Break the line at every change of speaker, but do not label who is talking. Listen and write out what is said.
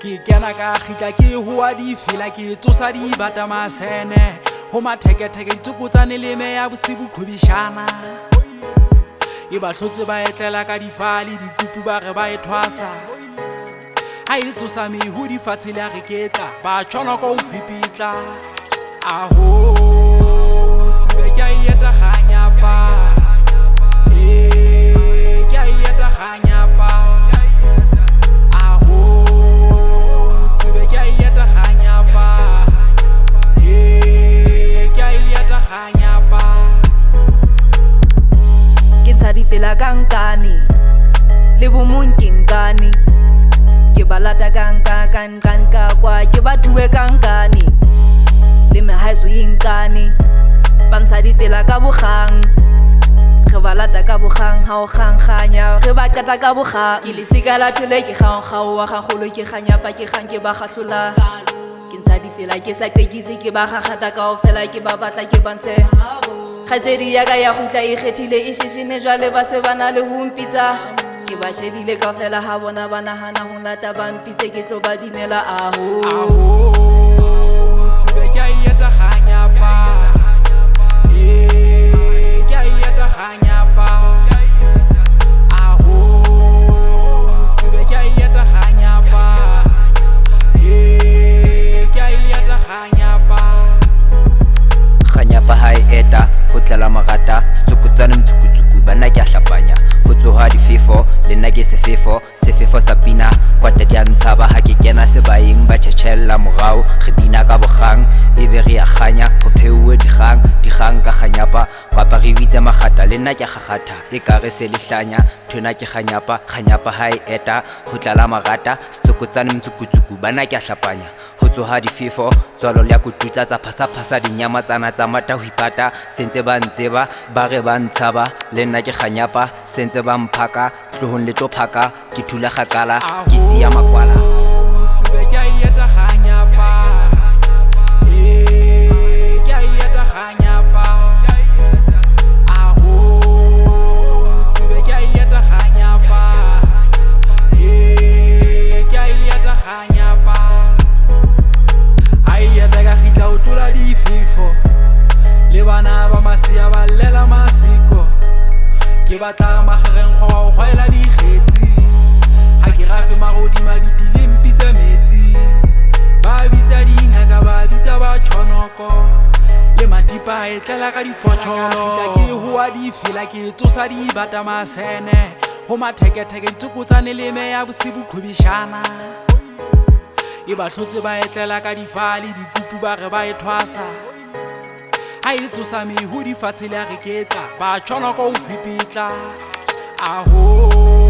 Ke kena ka khitla ke hoa di fela ke tsosa di bata masene ho matheketheke itsukutsane le me ya bosibu qhobishana e ba hlotse ba etlela ka difali dikupu ba re ba ethwasa ha e tsosa mehu di fatshe le re ketla ba tshwana ka o fipitla aho tsebe ke a yeta khanya pa ke a yeta khanya pa
fela kankani le bomunkinkani ke balata kanka kwa ke bathuwe kankani le mehaiso yinkani bantsha di fela ka bokgang re balata ka bokgang ha o kgangkhanya re ba qeta ka bokgang ke lesika la thole ke kgangkgao wa gagolo ke kganyapa ke kgang ke ba gahlola ke ntsha di fela ke sa qekise ke ba gagata kaofela ke ba batla ke bantshe khatsedi ya ka ya gutla e khethile e shishine jwale ba se bana le ho mpitsa ke ba shebile kaofela ha bona ba nahana ho lata ba mpitse ke tlo ba dinela aho
tsebe ke a yeta khanya pa ke a yeta khanya pa aho tsebe ke a yeta khanya pa ke a yeta khanya pa
khanya pa hai eta ho tlela magata setsukutsane mtsukutsuku bana ke a hlapanya ho tsoha difefo le nna ke sefefo sa pina kwata di a ntshaba ha ke kena sebaeng ba tjhetjhella morao re bina ka bokgang ebe re a kganya ho pheuwe dikgang ka kganyapa kwapa re bitse magata le nna ke gagata e ka re se lehlanya thona ke kganyapa ha e eta ho tlela magata setsukutsane mtsukutsuku bana ke a hlapanya ho tsoha difefo tswalo le ya kututsa tsa phasa dinyama tsana tsa mata ho ipata sentse ba ntseba ba re ba ntshaba le nna ke kganyapa sentse ba mphaka tlohong le tlo phaka ke thula gakala ke siya makwala
tsebe ke a yeta khanya pa ke a yeta khanya pa aho tsebe ke a yeta khanya pa ke a yeta khanya pa ai yeta ka khitla o tlola difefo le bana ba masia ba lela masiko ke batla magereng go wa o gwaela dikgetsi ha ke rafe magodi mabiti le mpitse metsi ba bitsa dingaka ba bitsa ba tshonoko le matipa a etlela ka difotsholo ke hoa di fela ke tsosa di bata masene ho matheketheke ntsukutsane le me ya bosibu qhobishana e ba hlotse ba etlela ka difali dikupu ba re ba ethwasa ha e tsosa mehu di fatshe le re ketla ba tshwana ka o fipitla aho